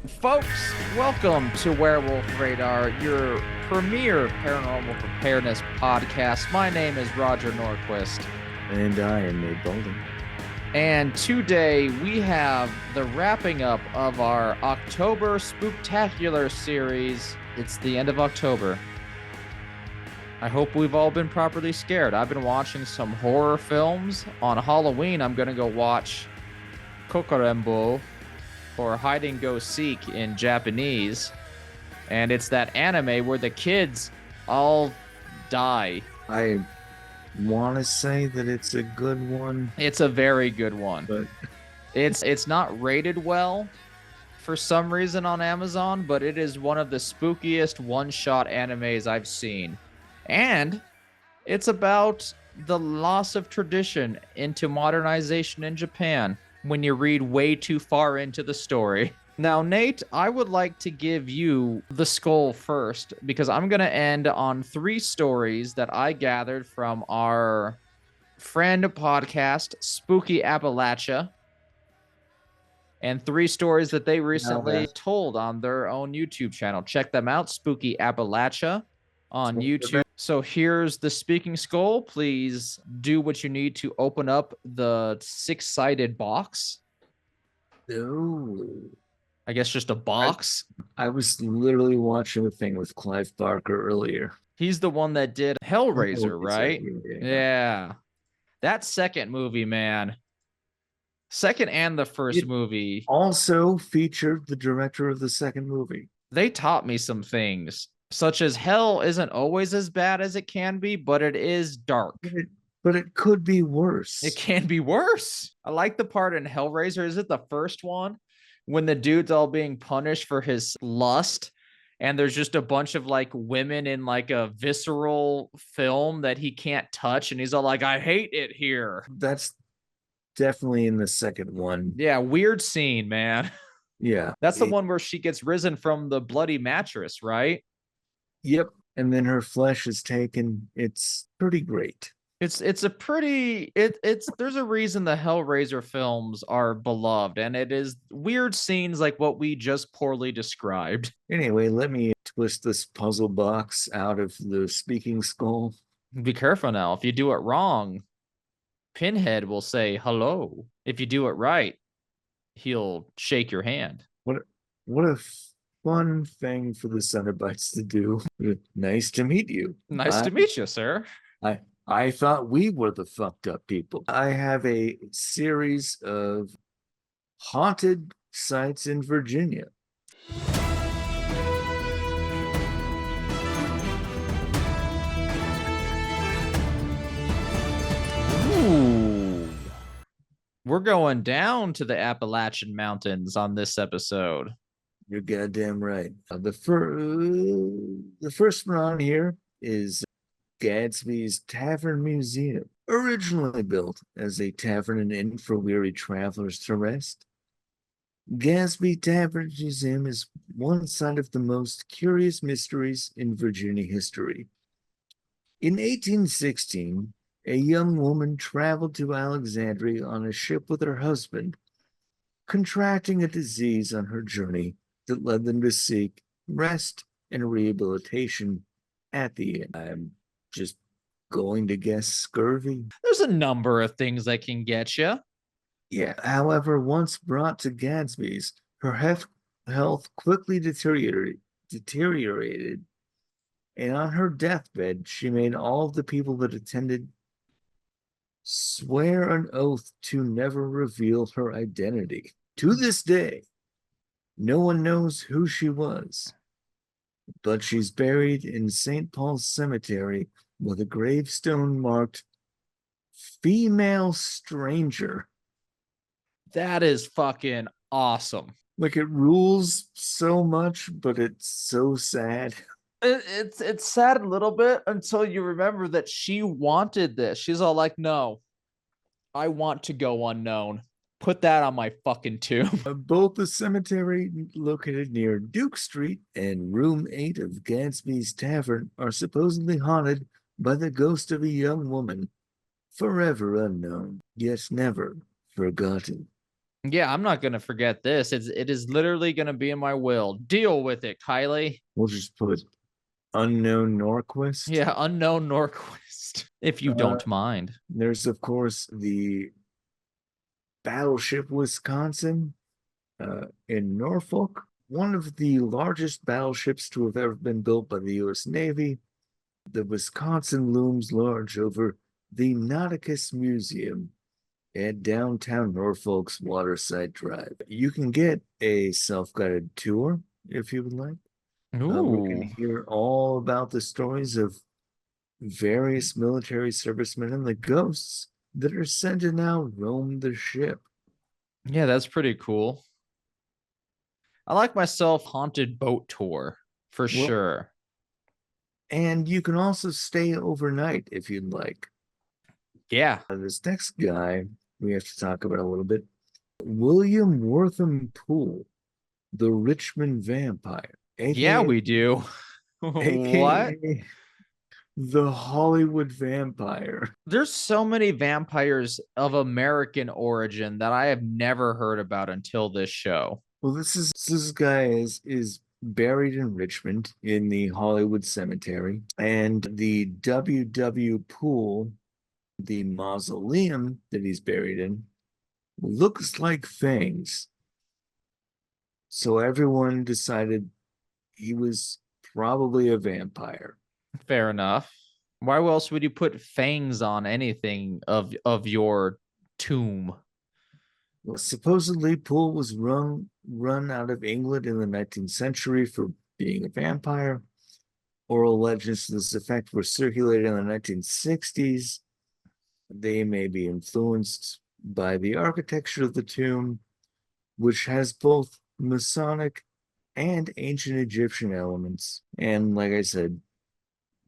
Folks, welcome to Werewolf Radar, your premier paranormal preparedness podcast. My name is Roger Norquist. And I am Nate Bolden. And today we have the wrapping up of our October Spooktacular series. It's the end of October. I hope we've all been properly scared. I've been watching some horror films. On Halloween, I'm going to go watch Kokorembo, or Hide and Go Seek in Japanese. And it's that anime where the kids all die. I want to say that it's a good one. It's a very good one. But it's not rated well for some reason on Amazon, but it is one of the spookiest one-shot animes I've seen. And it's about the loss of tradition into modernization in Japan when you read way too far into the story. Now, Nate, I would like to give you the skull first, because I'm going to end on 3 stories that I gathered from our friend podcast, Spooky Appalachia, and 3 stories that they recently told on their own YouTube channel. Check them out, Spooky Appalachia on YouTube. So here's the speaking skull. Please do what you need to open up the 6-sided box. no, I guess just a box. I was literally watching a thing with Clive Barker earlier. He's the one that did Hellraiser, right? Yeah. Yeah. That second movie, man. Second and the first It movie. Also featured the director of the second movie. They taught me some things, such as hell isn't always as bad as it can be, but it is dark. But it could be worse. It can be worse. I like the part in Hellraiser. Is it the first one? When the dude's all being punished for his lust, and there's just a bunch of like women in like a visceral film that he can't touch, and he's all like, I hate it here. That's definitely in the second one. Yeah, weird scene, man. Yeah. That's the one where she gets risen from the bloody mattress, right? Yep. And then her flesh is taken. It's pretty great. It's a pretty it's there's a reason the Hellraiser films are beloved, and it is weird scenes like what we just poorly described. Anyway, let me twist this puzzle box out of the speaking skull. Be careful now. If you do it wrong, Pinhead will say hello. If you do it right, he'll shake your hand. What a fun thing for the Cenobites to do. Nice to meet you. Nice to meet you, sir. I thought we were the fucked up people. I have a series of haunted sites in Virginia. Ooh. We're going down to the Appalachian Mountains on this episode. You're goddamn right. The first one on here is Gadsby's Tavern Museum. Originally built as a tavern and inn for weary travelers to rest, Gadsby Tavern Museum is one side of the most curious mysteries in Virginia history. In 1816, a young woman traveled to Alexandria on a ship with her husband, contracting a disease on her journey that led them to seek rest and rehabilitation at the inn. I'm just going to guess scurvy. There's a number of things that can get you. Yeah. However, once brought to Gadsby's, her health quickly deteriorated, and on her deathbed, she made all of the people that attended swear an oath to never reveal her identity. To this day, no one knows who she was, but she's buried in St. Paul's Cemetery with a gravestone marked Female Stranger. That is fucking awesome. Like, it rules so much, but it's so sad. It's sad a little bit until you remember that she wanted this. She's all like, no, I want to go unknown. Put that on my fucking tomb. Both the cemetery located near Duke Street and room 8 of Gadsby's Tavern are supposedly haunted by the ghost of a young woman, forever unknown, yet never forgotten. Yeah, I'm not gonna forget this. It is literally gonna be in my will. Deal with it, Kylie. We'll just put unknown Norquist. Yeah, unknown Norquist, if you Uh, don't mind. there's, of course, the battleship Wisconsin in Norfolk, one of the largest battleships to have ever been built by the U.S. Navy. The Wisconsin looms large over the Nauticus Museum at downtown Norfolk's Waterside Drive. You can get a self-guided tour if you would like. We can Ooh. hear all about the stories of various military servicemen and the ghosts that are said to now roam the ship. Yeah, that's pretty cool. I like myself haunted boat tour for Well, sure. and you can also stay overnight if you'd like. Yeah. This next guy we have to talk about a little bit. William Wortham Poole, the Richmond Vampire, Yeah, aka we do. What? aka the Hollywood Vampire. There's so many vampires of American origin that I have never heard about until this show. Well, this guy is buried in Richmond in the Hollywood Cemetery, and the W. Poole, the mausoleum that he's buried in, looks like fangs. So everyone decided he was probably a vampire. Fair enough. Why else would you put fangs on anything of your tomb? Well, supposedly, Poole was run out of England in the 19th century for being a vampire. Oral legends to this effect were circulated in the 1960s. They may be influenced by the architecture of the tomb, which has both Masonic and ancient Egyptian elements. And like I said,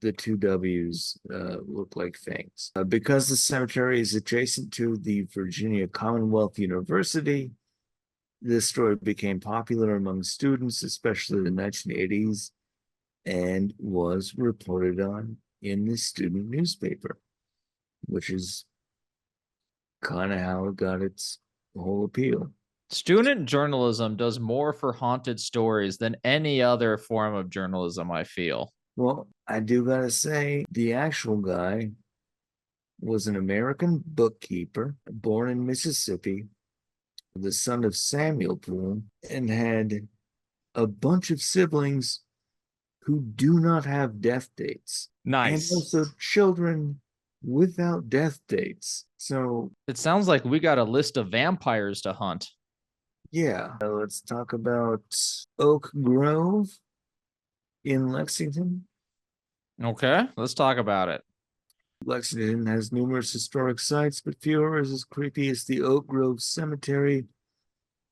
the two W's look like fangs. Because the cemetery is adjacent to the Virginia Commonwealth University, this story became popular among students, especially in the 1980s, and was reported on in the student newspaper, which is kind of how it got its whole appeal. Student journalism does more for haunted stories than any other form of journalism, I feel. Well, I do gotta say, the actual guy was an American bookkeeper born in Mississippi, the son of Samuel Poole, and had a bunch of siblings who do not have death dates, and Nice. also children without death dates. So, It sounds like we got a list of vampires to hunt. yeah, let's talk about Oak Grove in Lexington. Okay, let's talk about it. Lexington has numerous historic sites, but few are as creepy as the Oak Grove Cemetery,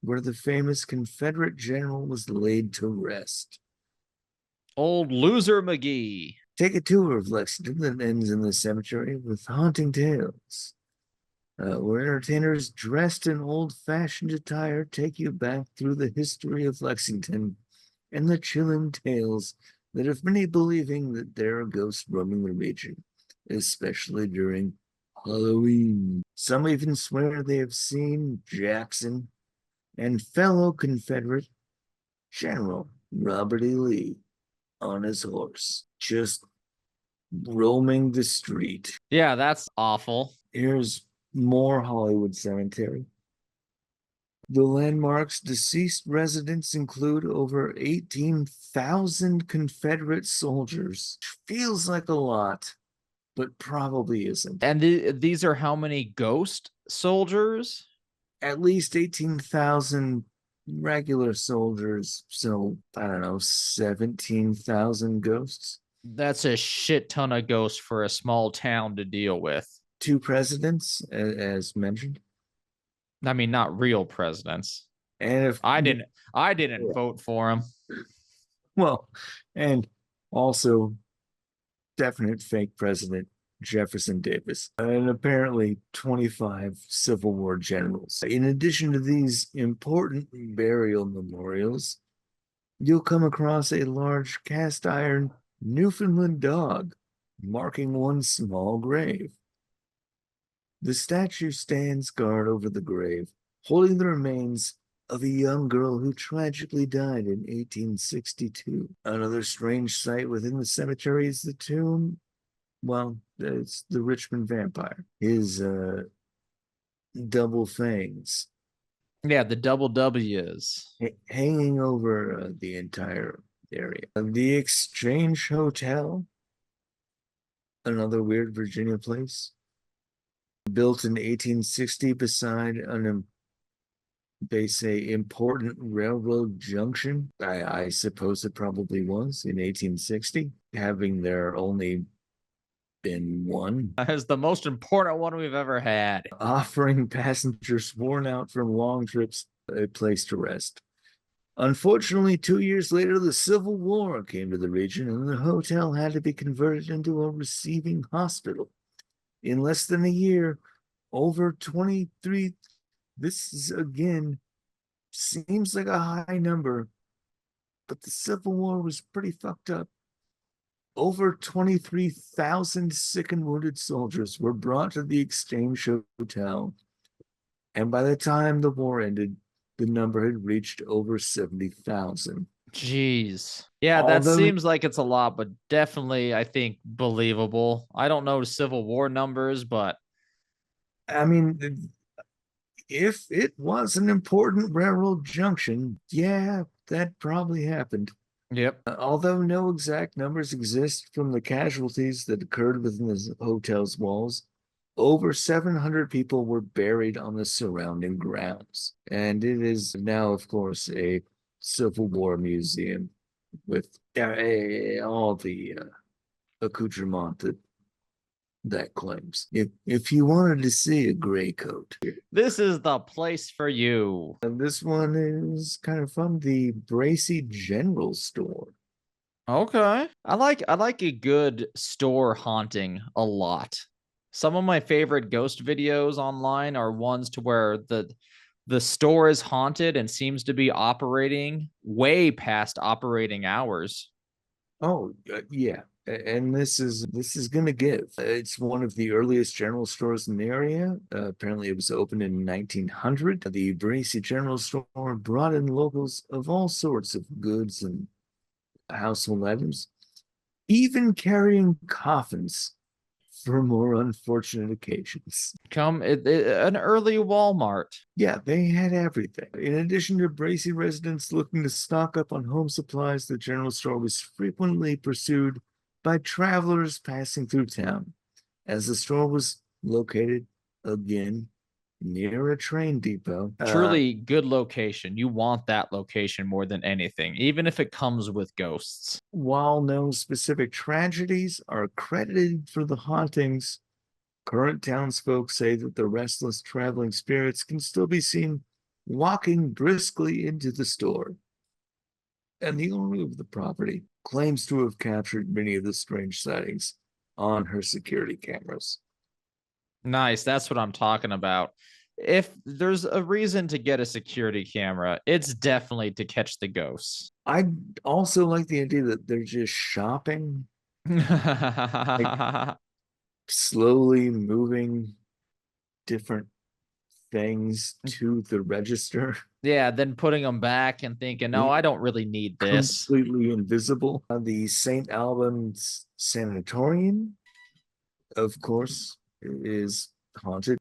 where the famous Confederate general was laid to rest. Old loser McGee. Take a tour of Lexington that ends in the cemetery with haunting tales, where entertainers dressed in old-fashioned attire take you back through the history of Lexington and the chilling tales that have many believing that there are ghosts roaming the region, especially during Halloween. Some even swear they have seen Jackson and fellow Confederate General Robert E. Lee on his horse, just roaming the street. Yeah, that's awful. Here's more Hollywood Cemetery. The landmark's deceased residents include over 18,000 Confederate soldiers. Feels like a lot, but probably isn't. And these are how many ghost soldiers? At least 18,000 regular soldiers, so I don't know, 17,000 ghosts. That's a shit ton of ghosts for a small town to deal with. Two presidents, as mentioned. I mean, not real presidents. And if I didn't vote for him. well, and also definite fake president Jefferson Davis, and apparently 25 Civil War generals. In addition to these important burial memorials, you'll come across a large cast iron Newfoundland dog marking one small grave. The statue stands guard over the grave, holding the remains of a young girl who tragically died in 1862. Another strange sight within the cemetery is the tomb. Well, it's the Richmond vampire. His double fangs Yeah, the double W's. hanging over the entire area. The Exchange Hotel, another weird Virginia place, built in 1860 beside an, they say, important railroad junction. I suppose it probably was in 1860, having there only been one. That is the most important one we've ever had. Offering passengers worn out from long trips a place to rest. Unfortunately, 2 years later, the Civil War came to the region and the hotel had to be converted into a receiving hospital. In less than a year, over 23, this is again, seems like a high number, but the Civil War was pretty fucked up. Over 23,000 sick and wounded soldiers were brought to the Exchange Hotel. And by the time the war ended, the number had reached over 70,000. Jeez. Yeah, that Although, seems like it's a lot, but definitely, I think, believable. I don't know Civil War numbers, but I mean, if it was an important railroad junction, yeah, that probably happened. yep. Although no exact numbers exist from the casualties that occurred within the hotel's walls, over 700 people were buried on the surrounding grounds. And it is now, of course, a Civil War museum with all the accoutrement that claims. If you wanted to see a gray coat, This is the place for you. this one is kind of from the Bracy General Store. Okay. I like a good store haunting a lot. Some of my favorite ghost videos online are ones to where the store is haunted and seems to be operating way past operating hours. Oh, yeah. And this is gonna give. It's one of the earliest general stores in the area. Apparently, it was opened in 1900. The Bracy General Store brought in locals of all sorts of goods and household items, even carrying coffins for more unfortunate occasions. An early Walmart. Yeah, they had everything. In addition to Bracy residents looking to stock up on home supplies, the general store was frequently pursued by travelers passing through town, as the store was located again near a train depot. Truly good location. You want that location more than anything, even if it comes with ghosts. While no specific tragedies are credited for the hauntings, current townsfolk say that the restless traveling spirits can still be seen walking briskly into the store. And the owner of the property claims to have captured many of the strange sightings on her security cameras. Nice. That's what I'm talking about. If there's a reason to get a security camera, it's definitely to catch the ghosts. I also like the idea that they're just shopping, like slowly moving different things to the register. Yeah, then putting them back and thinking, no, I don't really need this. Completely invisible. The St. Albans Sanatorium, of course, is haunted.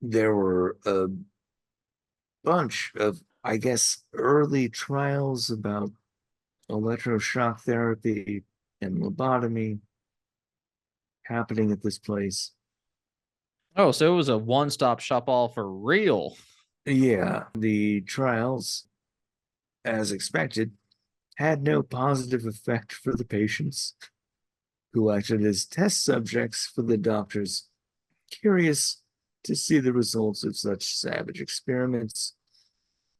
There were a bunch of, I guess, early trials about electroshock therapy and lobotomy happening at this place. Oh, so it was a one-stop shop all for real. Yeah, the trials, as expected, had no positive effect for the patients who acted as test subjects for the doctors, curious to see the results of such savage experiments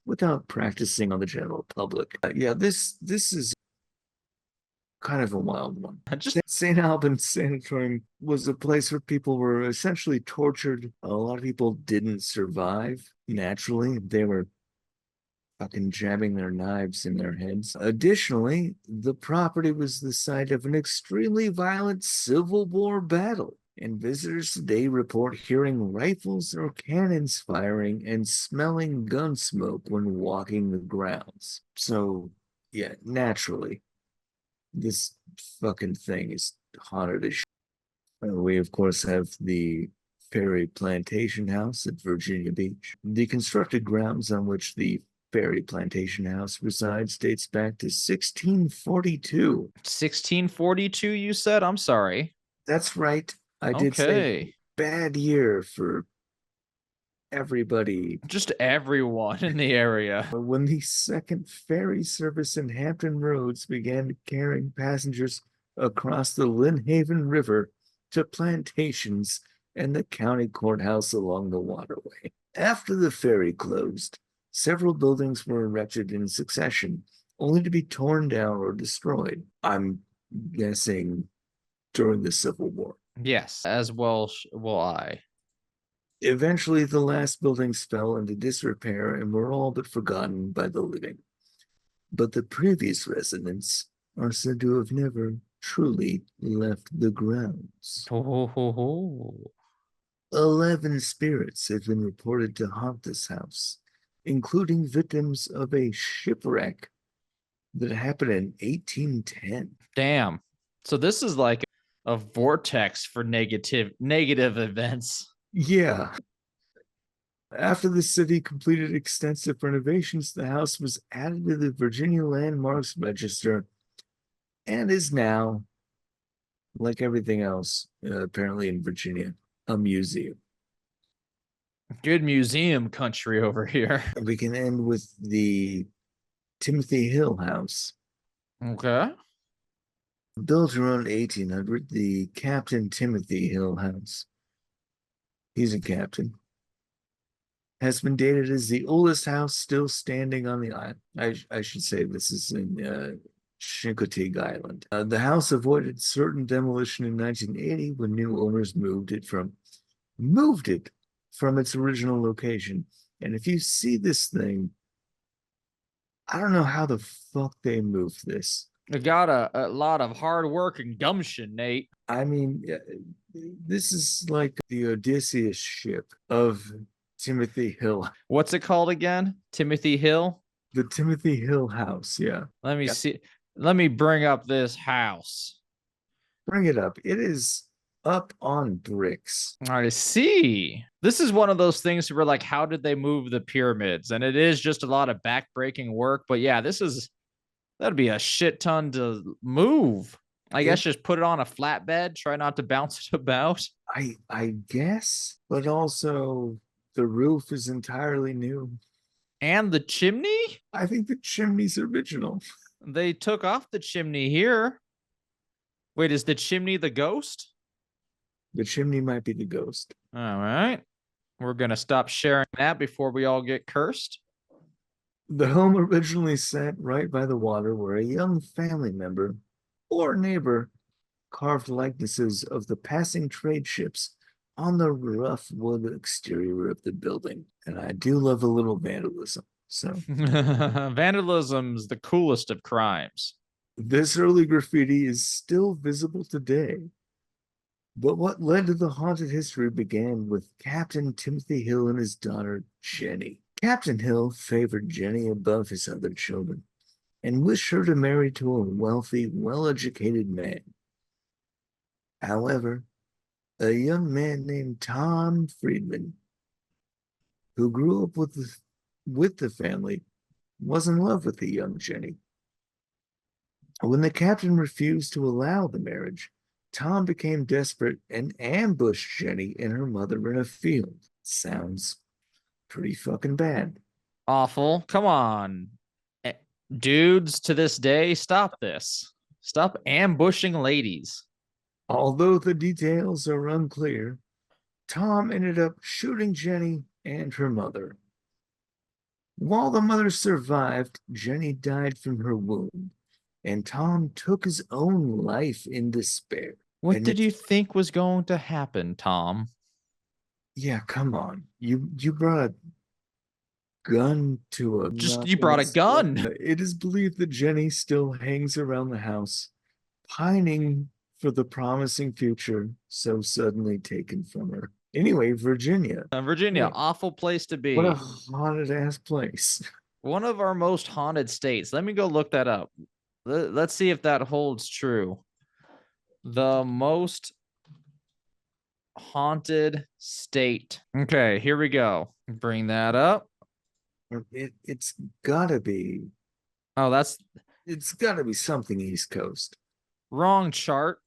without practicing on the general public. Yeah, this is kind of a wild one. Just St. Albans Sanatorium was a place where people were essentially tortured. A lot of people didn't survive naturally. They were fucking jabbing their knives in their heads. Additionally, the property was the site of an extremely violent Civil War battle. and visitors today report hearing rifles or cannons firing and smelling gun smoke when walking the grounds. So, yeah, naturally, this fucking thing is haunted as shit. We, of course, have the Ferry Plantation House at Virginia Beach. The constructed grounds on which the Ferry Plantation House resides dates back to 1642. 1642, you said? I'm sorry. That's right. I did say Okay. bad year for everybody. Just everyone in the area. When the second ferry service in Hampton Roads began carrying passengers across the Lynnhaven River to plantations and the county courthouse along the waterway. After the ferry closed, several buildings were erected in succession, only to be torn down or destroyed. I'm guessing during the Civil War. Yes, as well will I. Eventually, the last buildings fell into disrepair and were all but forgotten by the living. But the previous residents are said to have never truly left the grounds. Oh. 11 spirits have been reported to haunt this house, including victims of a shipwreck that happened in 1810. Damn. So this is like a vortex for negative events. Yeah. After the city completed extensive renovations, the house was added to the Virginia Landmarks Register and is now, like everything else, apparently in Virginia, a museum. Good museum country over here. We can end with the Timothy Hill House. Okay. Built around 1800, the Captain Timothy Hill House. He's a captain. Has been dated as the oldest house still standing on the island. I should say this is in Chincoteague Island. The house avoided certain demolition in 1980 when new owners moved it from its original location. And if you see this thing, I don't know how the fuck they moved this. It got a lot of hard work and gumption, Nate. I mean, this is like the Odysseus ship of Timothy Hill. What's it called again? Timothy Hill? The Timothy Hill House, yeah. Let me see. Let me bring up this house. Bring it up. It is up on bricks. I see. This is one of those things where, like, how did they move the pyramids? And it is just a lot of backbreaking work. But yeah, that'd be a shit ton to move. I guess just put it on a flatbed, try not to bounce it about. I guess, but also the roof is entirely new. And the chimney? I think the chimney's original. They took off the chimney here. Wait, is the chimney the ghost? The chimney might be the ghost. All right. We're going to stop sharing that before we all get cursed. The home originally sat right by the water where a young family member or neighbor carved likenesses of the passing trade ships on the rough wood exterior of the building. And I do love a little vandalism. So vandalism's the coolest of crimes. This early graffiti is still visible today. But what led to the haunted history began with Captain Timothy Hill and his daughter, Jenny. Captain Hill favored Jenny above his other children and wished her to marry to a wealthy, well-educated man. However, a young man named Tom Friedman, who grew up with the family, was in love with the young Jenny. When the captain refused to allow the marriage, Tom became desperate and ambushed Jenny and her mother in a field. Sounds pretty fucking bad. Awful. Come on. Dudes, to this day, stop this. Stop ambushing ladies. Although the details are unclear, Tom ended up shooting Jenny and her mother. While the mother survived, Jenny died from her wound, and Tom took his own life in despair. What did you think was going to happen, Tom? Yeah, come on. You brought a gun to a... You brought a gun. It is believed that Jenny still hangs around the house, pining for the promising future so suddenly taken from her. Anyway, Virginia. Virginia, Yeah. awful place to What a be. haunted ass place. One of our most haunted states. Let me go look that up. Let's see if that holds true. The most haunted state. Okay, here we go. Bring that up. It's gotta be. Oh, It's gotta be something East Coast. wrong chart.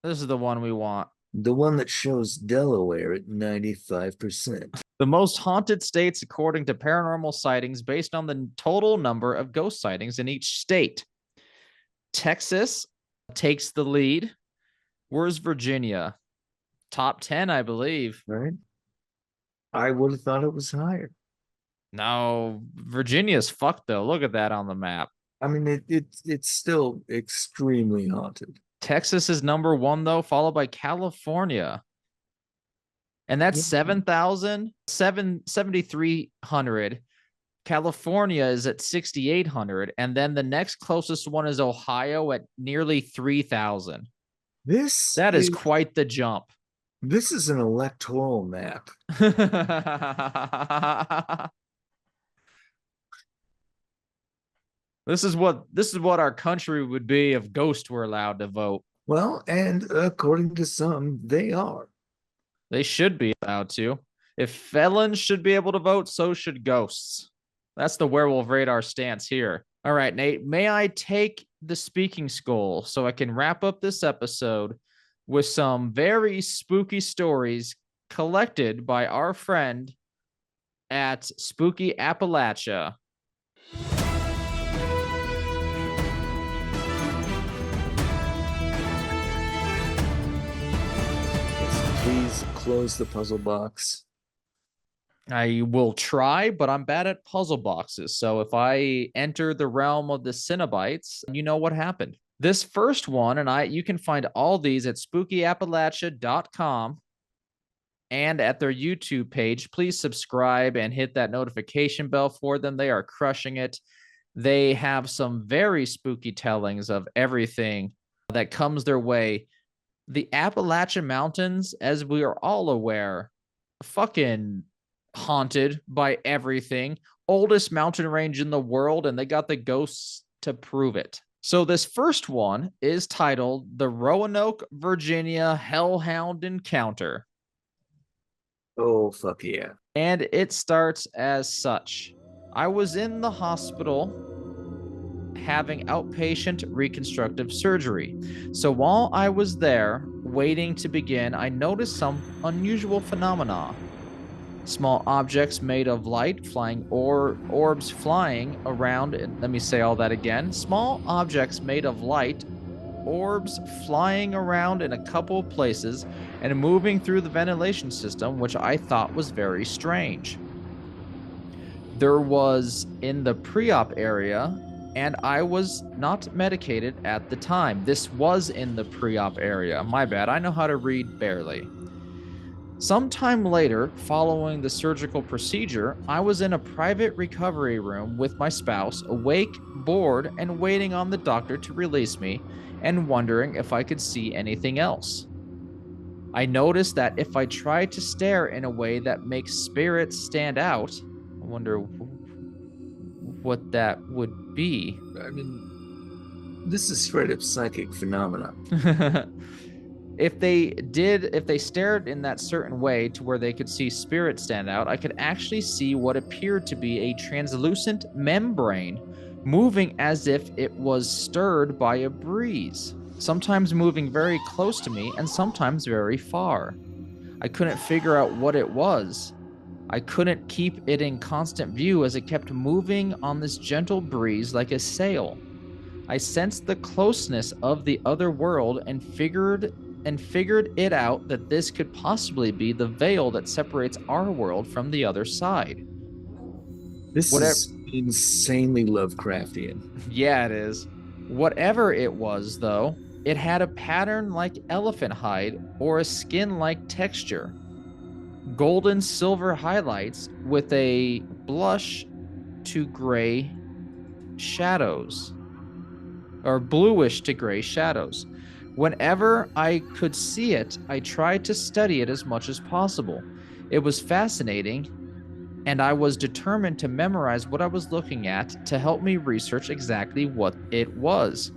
This is the one we want. The one that shows Delaware at 95%. The most haunted states according to paranormal sightings based on the total number of ghost sightings in each state. Texas takes the lead. Where's Virginia? Top 10, I believe. Right? I would have thought it was higher. No, Virginia's fucked though. Look at that on the map. I mean, it's still extremely haunted. Texas is number 1 though, followed by California. And that's 7,300. California is at 6,800. And then the next closest one is Ohio at nearly 3,000. That is quite the jump. This is an electoral map. This is what our country would be if ghosts were allowed to vote. Well, and according to some, they are. They should be allowed to. If felons should be able to vote, so should ghosts. That's the Werewolf Radar stance here. All right, Nate, may I take the speaking skull so I can wrap up this episode with some very spooky stories collected by our friend at Spooky Appalachia. Please close the puzzle box. I will try, but I'm bad at puzzle boxes. So if I enter the realm of the Cenobites, you know what happened. This first one, and you can find all these at spookyappalachia.com and at their YouTube page. Please subscribe and hit that notification bell for them. They are crushing it. They have some very spooky tellings of everything that comes their way. The Appalachian Mountains, as we are all aware, fucking haunted by everything. Oldest mountain range in the world, and they got the ghosts to prove it. So this first one is titled The Roanoke, Virginia Hellhound Encounter. Oh, fuck yeah. And it starts as such. I was in the hospital having outpatient reconstructive surgery. So while I was there waiting to begin, I noticed some unusual phenomena. Small objects made of light flying or orbs flying around. Let me say all that again. Small objects made of light, orbs flying around in a couple of places and moving through the ventilation system, which I thought was very strange. There was in the pre-op area, and I was not medicated at the time. This was in the pre-op area. My bad. I know how to read barely. Sometime later, following the surgical procedure, I was in a private recovery room with my spouse, awake, bored, and waiting on the doctor to release me, and wondering if I could see anything else. I noticed that if I tried to stare in a way that makes spirits stand out, I wonder what that would be. I mean, this is straight up psychic phenomena. If they stared in that certain way to where they could see spirits stand out, I could actually see what appeared to be a translucent membrane moving as if it was stirred by a breeze, sometimes moving very close to me and sometimes very far. I couldn't figure out what it was. I couldn't keep it in constant view as it kept moving on this gentle breeze like a sail. I sensed the closeness of the other world and figured it out that this could possibly be the veil that separates our world from the other side. This is insanely Lovecraftian. Yeah, it is. Whatever it was, though, it had a pattern like elephant hide or a skin-like texture. Golden silver highlights with a blush to gray shadows, or bluish to gray shadows. Whenever I could see it, I tried to study it as much as possible. It was fascinating, and I was determined to memorize what I was looking at to help me research exactly what it was.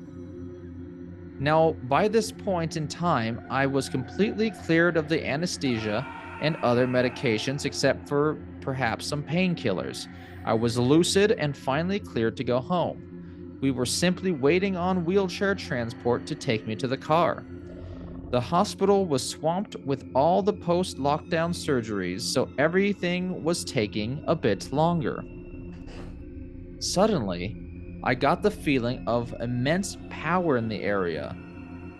Now, by this point in time, I was completely cleared of the anesthesia and other medications except for perhaps some painkillers. I was lucid and finally cleared to go home. We were simply waiting on wheelchair transport to take me to the car. The hospital was swamped with all the post lockdown surgeries, so everything was taking a bit longer. Suddenly, I got the feeling of immense power in the area.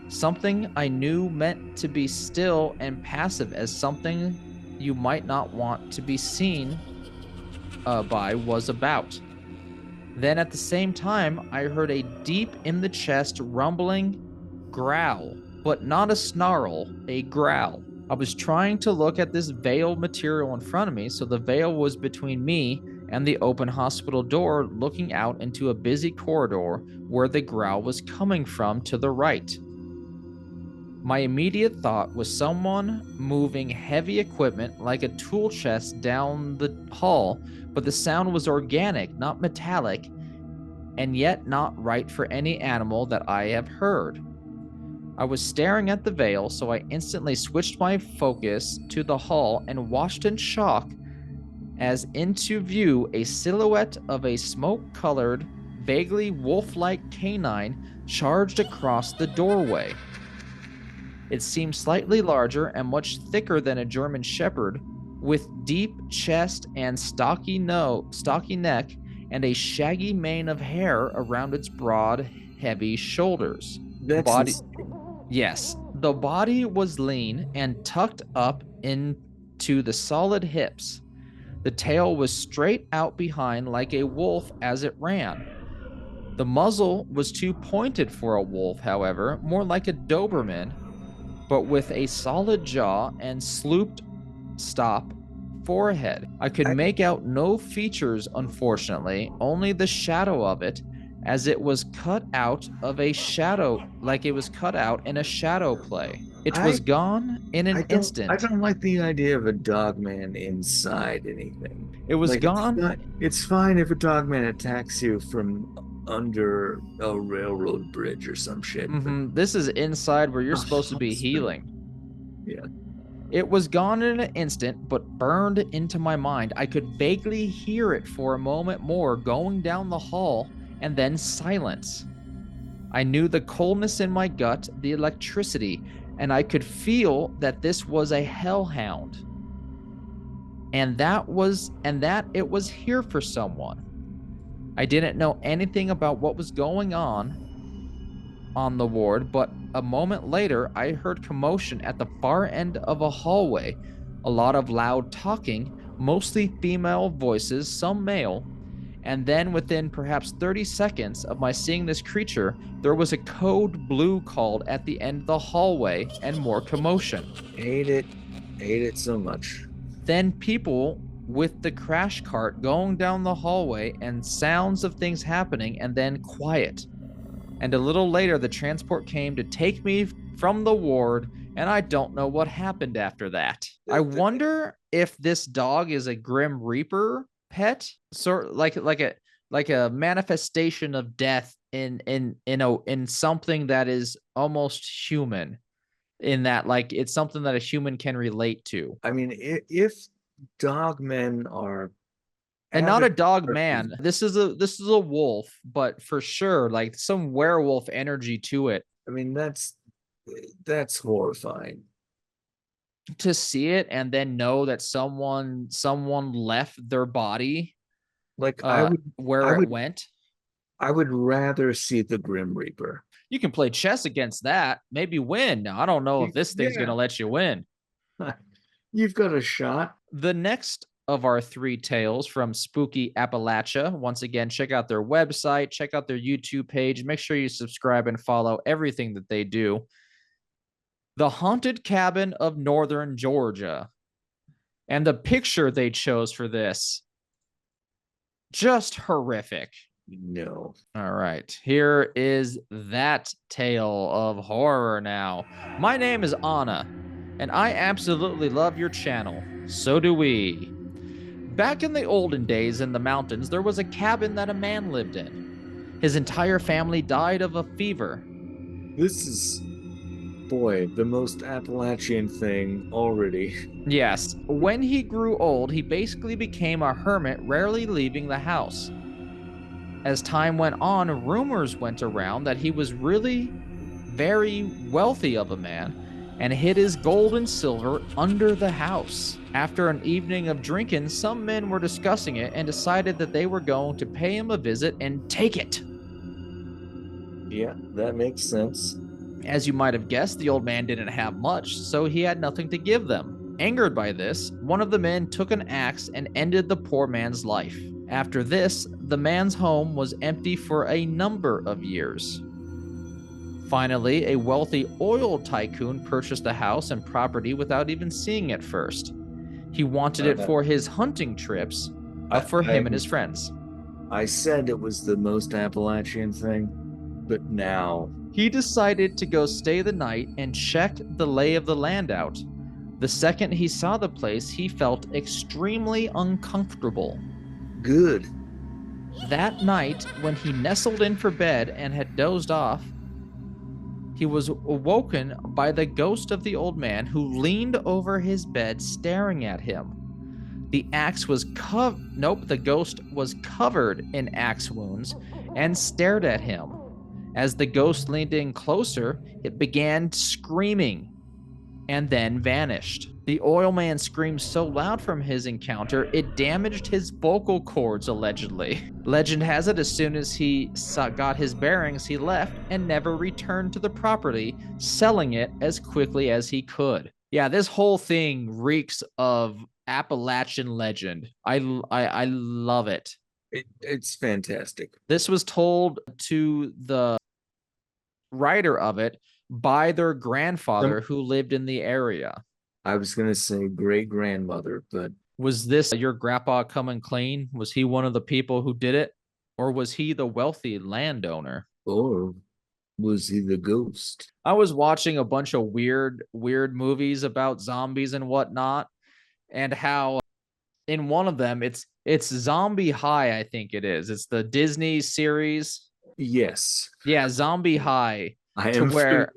Something I knew meant to be still and passive as something you might not want to be seen by was about. Then at the same time, I heard a deep in the chest rumbling growl, but not a snarl, a growl. I was trying to look at this veil material in front of me, so the veil was between me and the open hospital door looking out into a busy corridor where the growl was coming from to the right. My immediate thought was someone moving heavy equipment like a tool chest down the hall, but the sound was organic, not metallic, and yet not right for any animal that I have heard. I was staring at the veil, so I instantly switched my focus to the hall and watched in shock as into view a silhouette of a smoke-colored, vaguely wolf-like canine charged across the doorway. It seemed slightly larger and much thicker than a German Shepherd, with deep chest and stocky neck and a shaggy mane of hair around its broad, heavy shoulders. Yes, the body was lean and tucked up into the solid hips. The tail was straight out behind like a wolf as it ran. The muzzle was too pointed for a wolf, however, more like a Doberman, but with a solid jaw and slooped stop forehead. I could make out no features, unfortunately, only the shadow of it, as it was cut out of a shadow, like it was cut out in a shadow play. It was gone in an instant. I don't like the idea of a dog man inside anything. It was gone. It's fine if a dog man attacks you from under a railroad bridge or some shit. This is inside where you're supposed to be healing. Yeah. It was gone in an instant, but burned into my mind. I could vaguely hear it for a moment more going down the hall, and then silence. I knew the coldness in my gut, the electricity, and I could feel that this was a hellhound. And that it was here for someone. I didn't know anything about what was going on the ward, but a moment later, I heard commotion at the far end of a hallway, a lot of loud talking, mostly female voices, some male, and then within perhaps 30 seconds of my seeing this creature, there was a code blue called at the end of the hallway and more commotion. Hate it so much. Then people with the crash cart going down the hallway and sounds of things happening, and then quiet. And a little later, the transport came to take me from the ward, and I don't know what happened after that. I wonder if this dog is a Grim Reaper pet, sort like a manifestation of death in something that is almost human, in that like it's something that a human can relate to. I mean, if dog men are, and not a dog man, this is a wolf, but for sure like some werewolf energy to it. I mean, that's horrifying to see it and then know that someone left their body like it went. I would rather see the Grim Reaper. You can play chess against that, maybe win. Now, I don't know if this thing's going to let you win. You've got a shot. The next of our three tales from Spooky Appalachia. Once again, check out their website, check out their YouTube page. Make sure you subscribe and follow everything that they do. The Haunted Cabin of Northern Georgia. And the picture they chose for this, just horrific. No. All right, here is that tale of horror now. My name is Anna, and I absolutely love your channel. So do we. Back in the olden days in the mountains, there was a cabin that a man lived in. His entire family died of a fever. This is, boy, the most Appalachian thing already. Yes, when he grew old, he basically became a hermit, rarely leaving the house. As time went on, rumors went around that he was really very wealthy of a man and hid his gold and silver under the house. After an evening of drinking, some men were discussing it and decided that they were going to pay him a visit and take it. Yeah, that makes sense. As you might have guessed, the old man didn't have much, so he had nothing to give them. Angered by this, one of the men took an axe and ended the poor man's life. After this, the man's home was empty for a number of years. Finally, a wealthy oil tycoon purchased the house and property without even seeing it first. He wanted it for his hunting trips, for him and his friends. I said it was the most Appalachian thing, but now He decided to go stay the night and check the lay of the land out. The second he saw the place, he felt extremely uncomfortable. good. That night, when he nestled in for bed and had dozed off, he was awoken by the ghost of the old man who leaned over his bed staring at him. The ghost was covered in axe wounds and stared at him. As the ghost leaned in closer, it began screaming and then vanished. The oil man screamed so loud from his encounter, it damaged his vocal cords, allegedly. Legend has it, as soon as he got his bearings, he left and never returned to the property, selling it as quickly as he could. Yeah, this whole thing reeks of Appalachian legend. I love it. It's fantastic. This was told to the writer of it by their grandfather who lived in the area. I was going to say great grandmother, but Was this your grandpa coming clean? Was he one of the people who did it? Or was he the wealthy landowner? or was he the ghost? I was watching a bunch of weird movies about zombies and whatnot, and how in one of them it's Zombie High, I think it is. It's the Disney series. Yes. Yeah, Zombie High. I To am where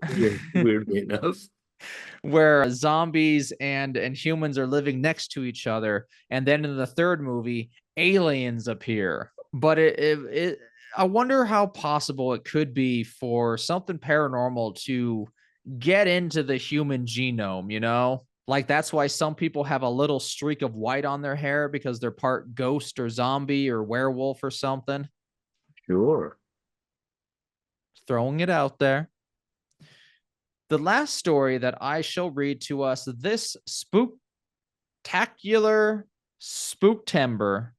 weirdly enough. where zombies and humans are living next to each other, and then in the third movie aliens appear. But I wonder how possible it could be for something paranormal to get into the human genome, you know? Like, that's why some people have a little streak of white on their hair, because they're part ghost or zombie or werewolf or something. Sure. Throwing it out there. The last story that I shall read to us this spooktacular Spooktember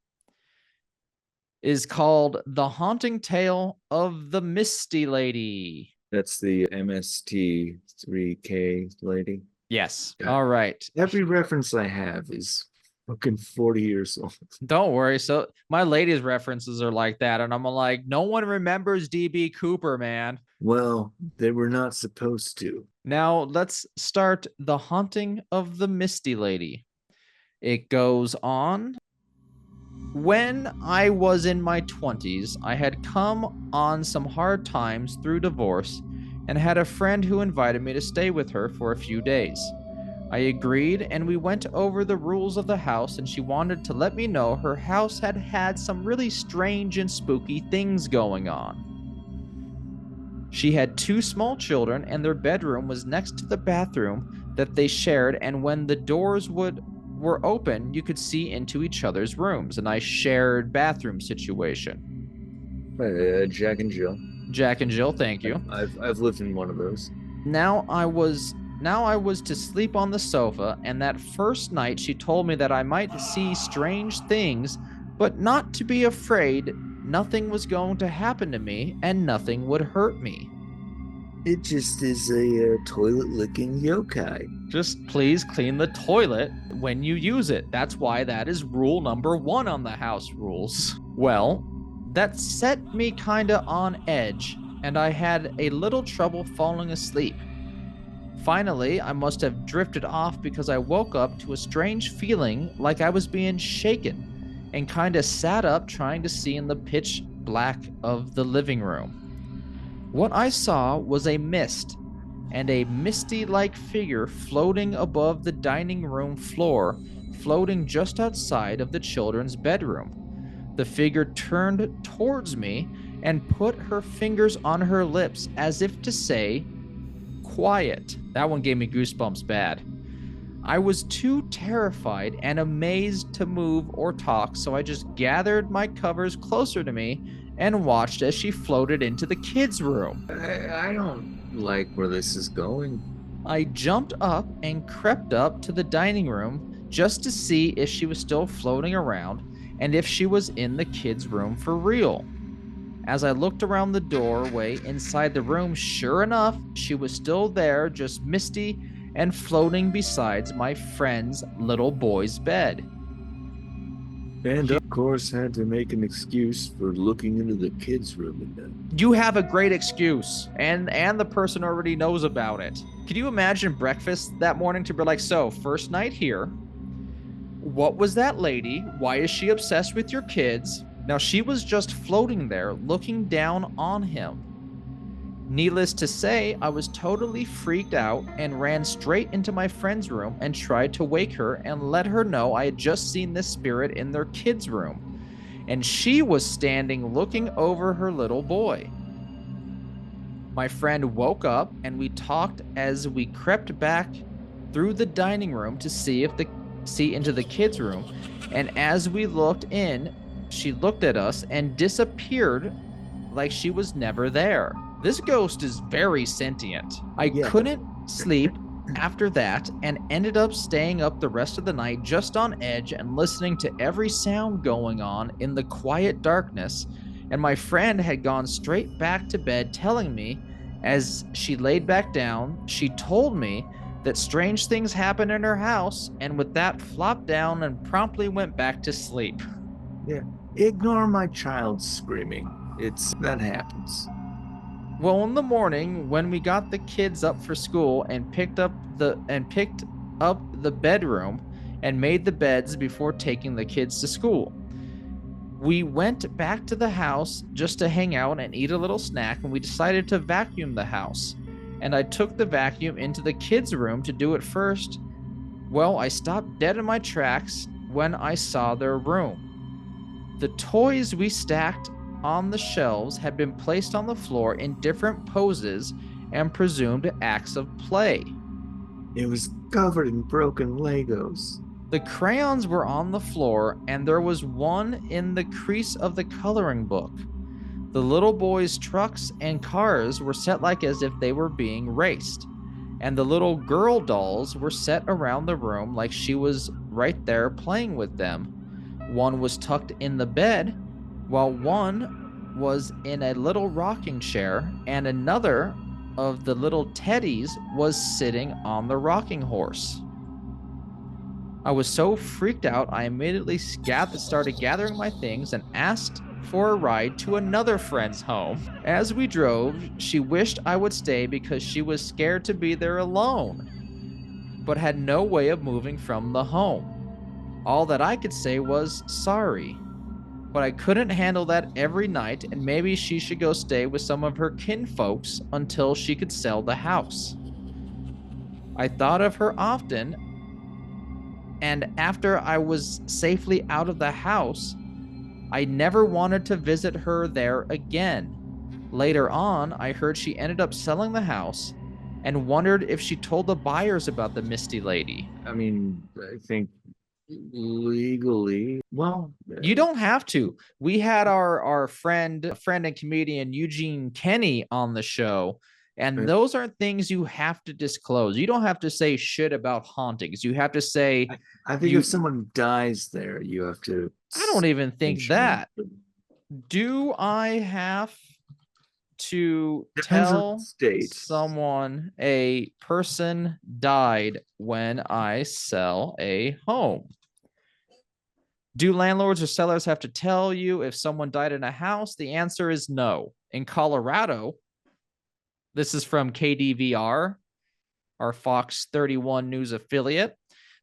is called The Haunting Tale of the Misty Lady. That's the MST3K lady. Yes. Yeah. All right. Every reference I have is fucking 40 years old. Don't worry. So my ladies' references are like that, and I'm like, no one remembers DB Cooper, man. Well, they were not supposed to. Now let's start The Haunting of the Misty Lady. It goes on. When I was in my 20s, I had come on some hard times through divorce and had a friend who invited me to stay with her for a few days. I agreed, and we went over the rules of the house, and she wanted to let me know her house had had some really strange and spooky things going on. She had 2 small children, and their bedroom was next to the bathroom that they shared, and when the doors were open, you could see into each other's rooms. A nice shared bathroom situation. Jack and Jill. Jack and Jill, thank you. I've lived in one of those. Now I was to sleep on the sofa, and that first night she told me that I might see strange things, but not to be afraid. Nothing was going to happen to me, and nothing would hurt me. It just is a toilet-licking yokai. Just please clean the toilet when you use it. That's why that is rule number 1 on the house rules. Well, That set me kinda on edge, and I had a little trouble falling asleep. Finally, I must have drifted off because I woke up to a strange feeling like I was being shaken and kinda sat up trying to see in the pitch black of the living room. What I saw was a mist and a misty like figure floating above the dining room floor, floating just outside of the children's bedroom. The figure turned towards me and put her fingers on her lips as if to say, "Quiet." That one gave me goosebumps bad. I was too terrified and amazed to move or talk, so I just gathered my covers closer to me and watched as she floated into the kids' room. I don't like where this is going. I jumped up and crept up to the dining room just to see if she was still floating around and if she was in the kids' room for real. As I looked around the doorway inside the room, sure enough, she was still there, just misty and floating beside my friend's little boy's bed. And of course, had to make an excuse for looking into the kids' room and then. You have a great excuse, and the person already knows about it. Can you imagine breakfast that morning to be like, so, first night here, what was that lady? Why is she obsessed with your kids? Now, she was just floating there, looking down on him. Needless to say, I was totally freaked out and ran straight into my friend's room and tried to wake her and let her know I had just seen this spirit in their kids' room. And she was standing looking over her little boy. My friend woke up and we talked as we crept back through the dining room to see into the kids' room. And as we looked in, she looked at us and disappeared like she was never there. This ghost is very sentient. I couldn't sleep after that and ended up staying up the rest of the night just on edge and listening to every sound going on in the quiet darkness. And my friend had gone straight back to bed telling me as she laid back down, she told me that strange things happened in her house, and with that flopped down and promptly went back to sleep. Yeah, ignore my child screaming. That happens. Well, in the morning, when we got the kids up for school and picked up the bedroom and made the beds before taking the kids to school, we went back to the house just to hang out and eat a little snack, and we decided to vacuum the house. And I took the vacuum into the kids' room to do it first. Well, I stopped dead in my tracks when I saw their room. The toys we stacked on the shelves had been placed on the floor in different poses and presumed acts of play. It was covered in broken Legos. The crayons were on the floor, and there was one in the crease of the coloring book. The little boy's trucks and cars were set like as if they were being raced, and the little girl dolls were set around the room like she was right there playing with them. One was tucked in the bed, while one was in a little rocking chair, and another of the little teddies was sitting on the rocking horse. I was so freaked out, I immediately started gathering my things and asked for a ride to another friend's home. As we drove, she wished I would stay because she was scared to be there alone, but had no way of moving from the home. All that I could say was sorry. But I couldn't handle that every night, and maybe she should go stay with some of her kinfolks until she could sell the house. I thought of her often, and after I was safely out of the house, I never wanted to visit her there again. Later on, I heard she ended up selling the house and wondered if she told the buyers about the Misty Lady. I mean, I think legally, well, you don't have to. We had our friend and comedian Eugene Kenny on the show, and those aren't things you have to disclose. You don't have to say shit about hauntings. You have to say, I think if someone dies there, you have to. I don't even think that. Do I have to tell someone a person died when I sell a home? Do landlords or sellers have to tell you if someone died in a house? The answer is no. In Colorado, this is from KDVR, our Fox 31 News affiliate.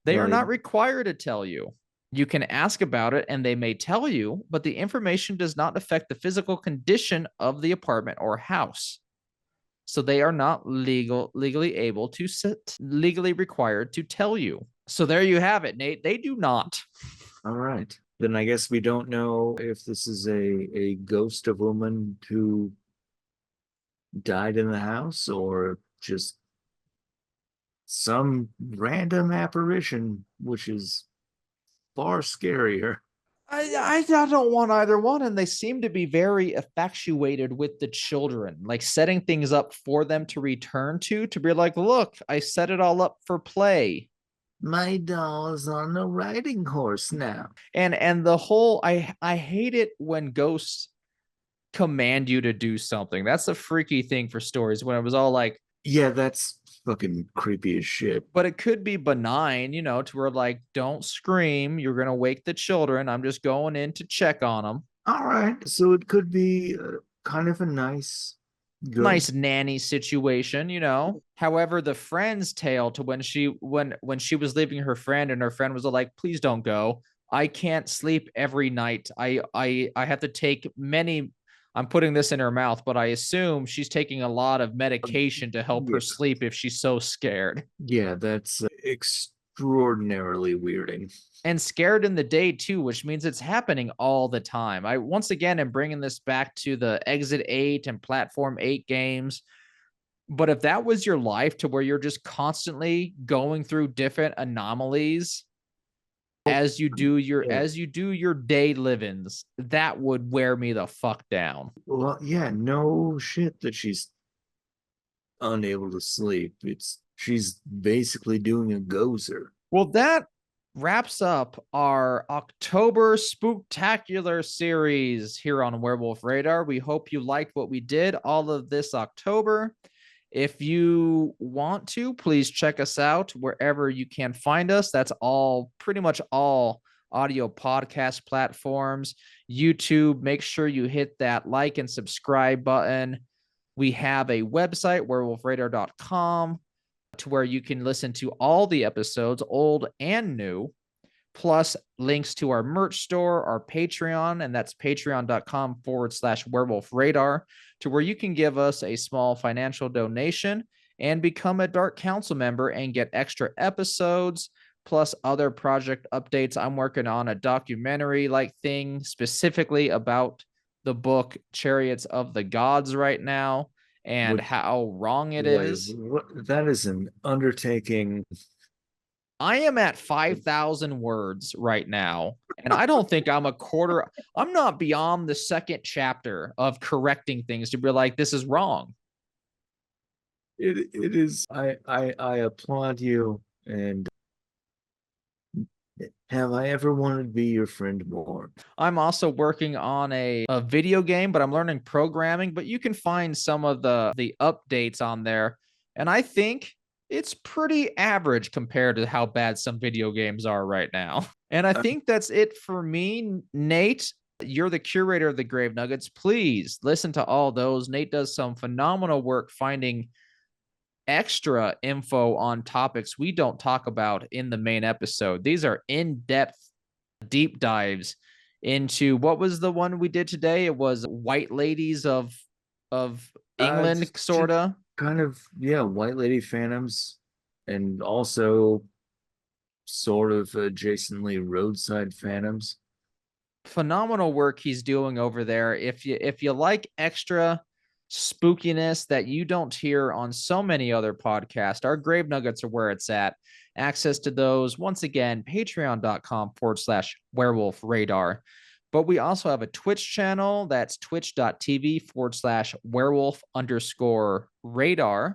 They are Right. not required to tell you. You can ask about it and they may tell you, but the information does not affect the physical condition of the apartment or house. So they are not legally able to legally required to tell you. So there you have it, Nate. They do not. All right. Then I guess we don't know if this is a ghost of woman who died in the house or just some random apparition, which is far scarier. I don't want either one, and they seem to be very infatuated with the children, like setting things up for them to return to be like, look, I set it all up for play. My doll is on a riding horse now. And the whole I hate it when ghosts command you to do something. That's a freaky thing for stories when it was all like, Yeah, that's fucking creepy as shit. but it could be benign, to where like, don't scream, you're gonna wake the children. I'm just going in to check on them. All right, so it could be kind of a nice Nice ghost. nanny situation. However, the friend's tale to when she was leaving her friend and her friend was like, please don't go. I can't sleep every night. I have to take many. I'm putting this in her mouth, but I assume she's taking a lot of medication to help Yeah, her sleep if she's so scared. yeah, that's extraordinarily weirding. And scared in the day too, which means it's happening all the time. I once again am bringing this back to the Exit 8 and Platform 8 games. But if that was your life to where you're just constantly going through different anomalies Yeah. as you do your day livings, that would wear me the fuck down. Well, yeah, no shit that she's unable to sleep. It's she's basically doing a gozer. Well, that wraps up our October Spooktacular series here on Werewolf Radar. We hope you liked what we did all of this October. If you want to, please check us out wherever you can find us. That's pretty much all audio podcast platforms. YouTube, make sure you hit that like and subscribe button. We have a website, werewolfradar.com, to where you can listen to all the episodes, old and new, plus links to our merch store, our Patreon, and that's patreon.com/werewolf radar, to where you can give us a small financial donation and become a Dark Council member and get extra episodes, plus other project updates. I'm working on a documentary like thing specifically about the book Chariots of the Gods right now and Which, how wrong it like, is. that is an undertaking. I am at 5,000 words right now, and I don't think I'm not beyond the second chapter of correcting things to be like, this is wrong. It is. I applaud you. And have I ever wanted to be your friend more? I'm also working on a video game, but I'm learning programming, but you can find some of the updates on there. And I think it's pretty average compared to how bad some video games are right now. And I think that's it for me, Nate. You're the curator of the Grave Nuggets. Please listen to all those. Nate does some phenomenal work finding extra info on topics we don't talk about in the main episode. These are in-depth deep dives into what was the one we did today? It was White Ladies of England, sorta. Kind of, yeah, White Lady Phantoms, and also sort of adjacently Roadside Phantoms. Phenomenal work he's doing over there. If you like extra spookiness that you don't hear on so many other podcasts, our Grave Nuggets are where it's at. Access to those, once again, patreon.com/werewolf radar. But we also have a Twitch channel. That's twitch.tv/werewolf_radar.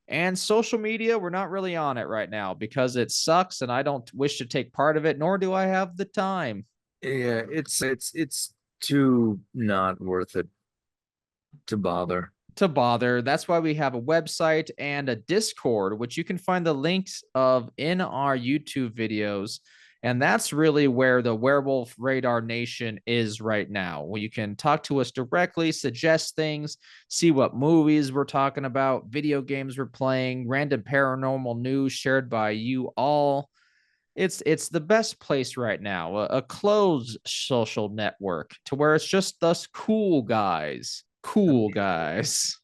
And social media, we're not really on it right now because it sucks and I don't wish to take part of it, nor do I have the time. Yeah, it's too not worth it to bother. That's why we have a website and a Discord, which you can find the links of in our YouTube videos. And that's really where the Werewolf Radar Nation is right now. Where you can talk to us directly, suggest things, see what movies we're talking about, video games we're playing, random paranormal news shared by you all. It's the best place right now, a closed social network to where it's just us cool guys. Cool guys.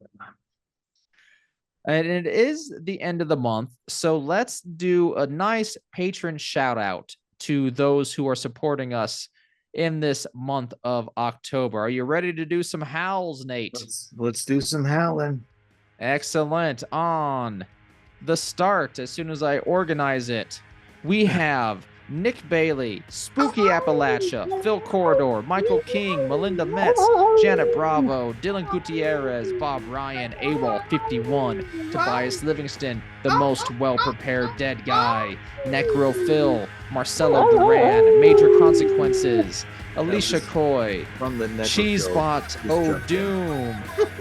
And it is the end of the month, so let's do a nice patron shout out to those who are supporting us in this month of October. Are you ready to do some howls, Nate? Let's do some howling. Excellent. On the start, as soon as I organize it, we have Nick Bailey, Spooky Appalachia, Phil Corridor, Michael King, Melinda Metz, Janet Bravo, Dylan Gutierrez, Bob Ryan, AWOL 51, Tobias Livingston, the most well-prepared dead guy, Necro Phil, Marcelo Duran, Major Consequences, Alicia Coy, From the Cheesebot O'Doom,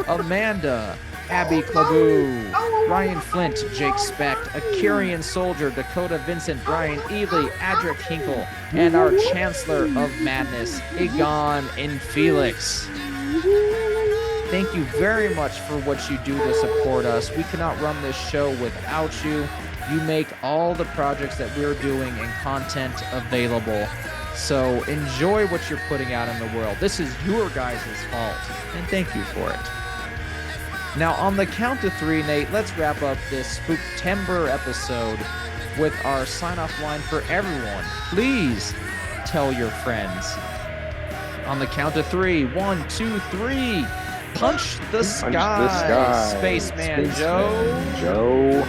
Amanda, Abby Claboo, Ryan Flint, Jake Specht, Akirian Soldier, Dakota Vincent, Brian Ely, Adric Hinkle, and our Chancellor of Madness, Egon and Felix. Thank you very much for what you do to support us. We cannot run this show without you. You make all the projects that we're doing and content available. So enjoy what you're putting out in the world. This is your guys' fault, and thank you for it. Now, on the count of three, Nate, let's wrap up this Spooktember episode with our sign-off line for everyone. Please tell your friends. On the count of three, 1, 2, 3. Punch the sky. Spaceman Joe.